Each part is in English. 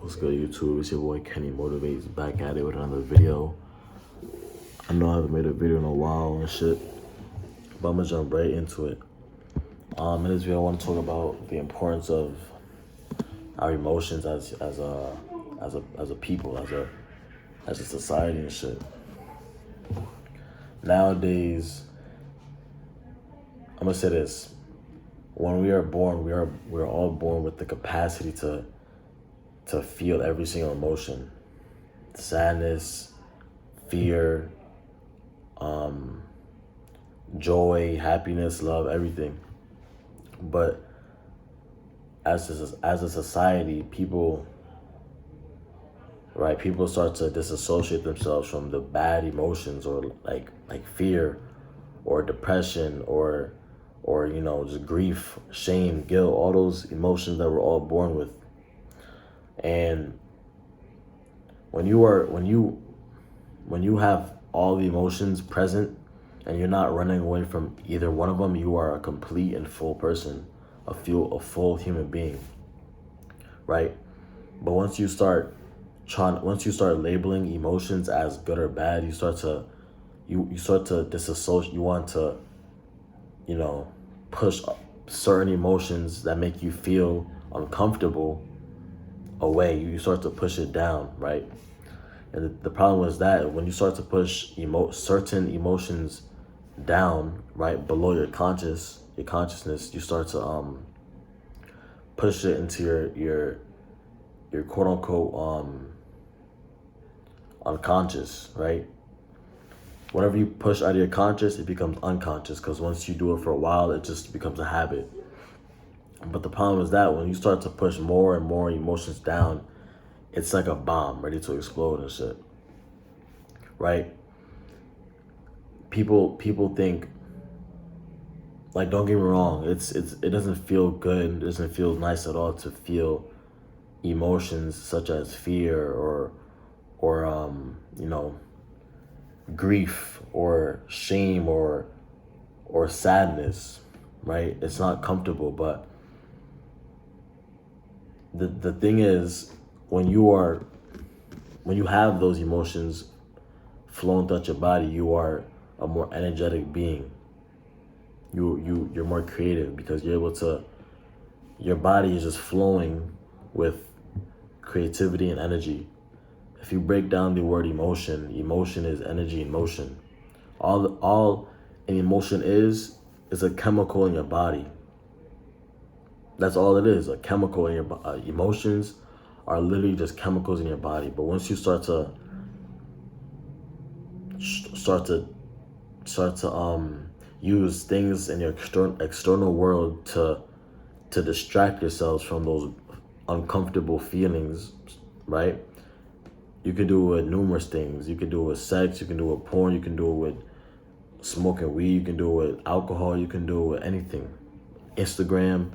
What's good, YouTube? It's your boy Kenny Motivates back at it with another video. I know I haven't made a video in a while and shit, but I'm gonna jump right into it. In this video, I want to talk about the importance of our emotions as a people, as a society and shit. Nowadays, I'm gonna say this: when we are born, we're all born with the capacity to feel every single emotion, sadness, fear, joy, happiness, love, everything. But as a society, people start to disassociate themselves from the bad emotions, or like fear, or depression, or just grief, shame, guilt, all those emotions that we're all born with. And when you have all the emotions present and you're not running away from either one of them, you are a complete and full person, a full human being, right? But once you start labeling emotions as good or bad, you start to disassociate. You want to, push certain emotions that make you feel uncomfortable away. You start to push it down, right? And the problem is that when you start to push certain emotions down, right, below your consciousness, you start to push it into your quote unquote unconscious, right? Whenever you push out of your conscious, it becomes unconscious, because once you do it for a while, it just becomes a habit. But the problem is that when you start to push more and more emotions down, it's like a bomb ready to explode and shit, right? People think, like, don't get me wrong, it doesn't feel good, it doesn't feel nice at all to feel emotions such as fear or grief or shame or sadness, right? It's not comfortable. But the thing is, when you have those emotions flowing throughout your body, you are a more energetic being. You're more creative, because you're able to, your body is just flowing with creativity and energy. If you break down the word emotion is energy in motion. All an emotion is a chemical in your body. That's all it is, a chemical in your emotions are literally just chemicals in your body. But once you start to use things in your external world to distract yourselves from those uncomfortable feelings, right? You can do it with numerous things. You can do it with sex, you can do it with porn, you can do it with smoking weed, you can do it with alcohol, you can do it with anything. Instagram,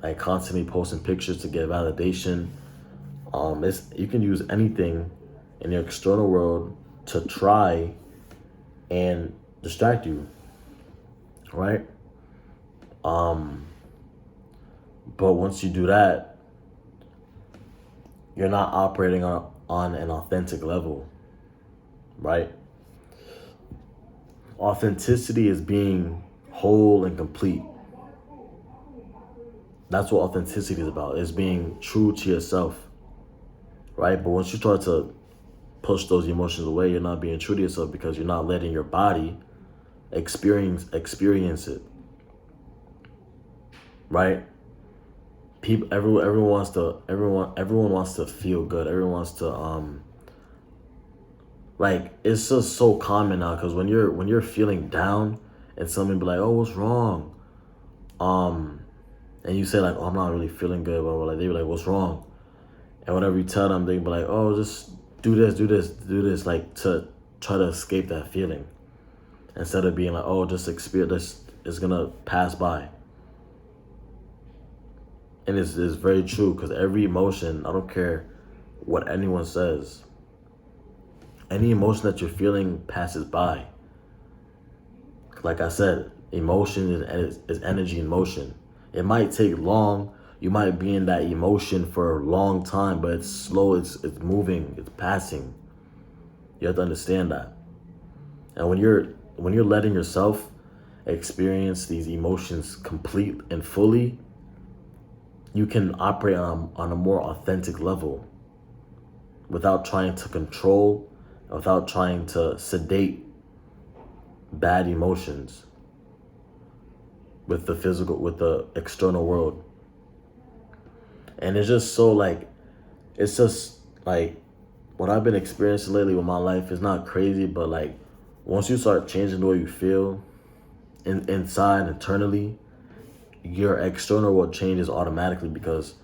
like constantly posting pictures to get validation. You can use anything in your external world to try and distract you, right? But once you do that, you're not operating on an authentic level, right? Authenticity is being whole and complete. That's what authenticity is about. It's being true to yourself, right? But once you start to push those emotions away, you're not being true to yourself, because you're not letting your body experience it, right? Everyone wants to feel good. Everyone wants to like, it's just so common now, because when you're feeling down and someone be like, "Oh, what's wrong?" And you say like, "Oh, I'm not really feeling good," but like, they be like, "What's wrong?" And whatever you tell them, they be like, "Oh, just do this," like to try to escape that feeling, instead of being like, "Oh, just experience this. It's gonna pass by." And it's very true, because every emotion, I don't care what anyone says, any emotion that you're feeling passes by. Like I said, emotion is energy in motion. It might take long You might be in that emotion for a long time, but it's slow, it's moving, it's passing. You have to understand that. And when you're letting yourself experience these emotions complete and fully, you can operate on a more authentic level without trying to control, without trying to sedate bad emotions with the external world. And it's just so like, it's just like what I've been experiencing lately with my life is not crazy, but like once you start changing the way you feel inside, internally, your external world changes automatically, because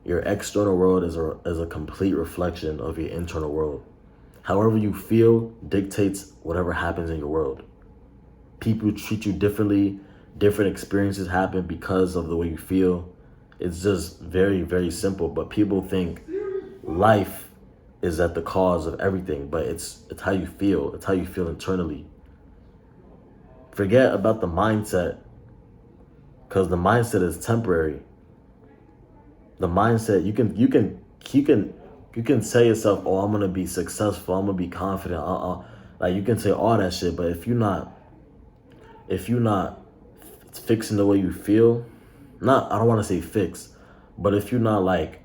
your external world is a complete reflection of your internal world. However you feel dictates whatever happens in your world. People treat you differently, different experiences happen because of the way you feel. It's just very, very simple. But people think life is at the cause of everything, but it's how you feel. It's how you feel internally. Forget about the mindset, because the mindset is temporary. The mindset, you can tell yourself, oh, I'm gonna be successful, I'm gonna be confident. Like you can say all that shit, but if you're not fixing the way you feel, I don't want to say fix, but if you're not like,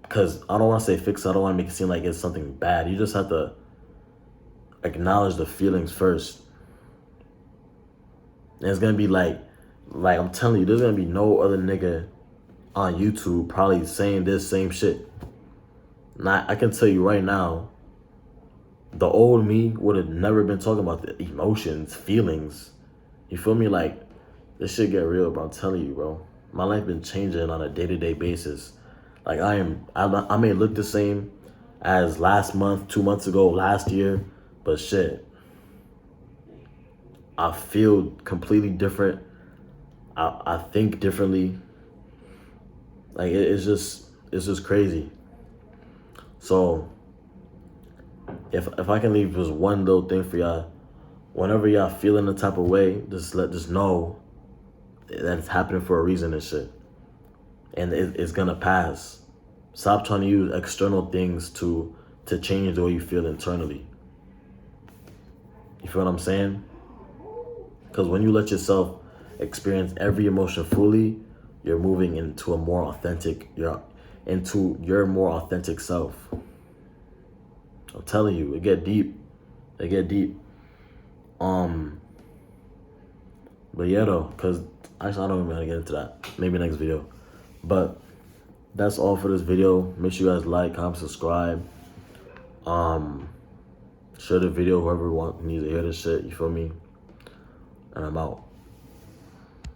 because I don't want to say fix, I don't want to make it seem like it's something bad. You just have to acknowledge the feelings first. And it's gonna be like I'm telling you, there's gonna be no other nigga on YouTube probably saying this same shit. I can tell you right now, the old me would have never been talking about the emotions, feelings. You feel me? Like, this shit get real, bro. I'm telling you, bro. My life been changing on a day-to-day basis. Like, I may look the same as last month, 2 months ago, last year, but shit, I feel completely different. I think differently. Like, it's just crazy. So, if I can leave just one little thing for y'all, whenever y'all feeling the type of way, just know that it's happening for a reason and shit. And it's gonna pass. Stop trying to use external things to change the way you feel internally. You feel what I'm saying? Because when you let yourself experience every emotion fully, you're moving into your more authentic self. I'm telling you, it get deep. But yeah though, because actually I don't even want to get into that. Maybe next video. But that's all for this video. Make sure you guys like, comment, subscribe. Share the video, whoever needs to hear this shit, you feel me? And I'm out.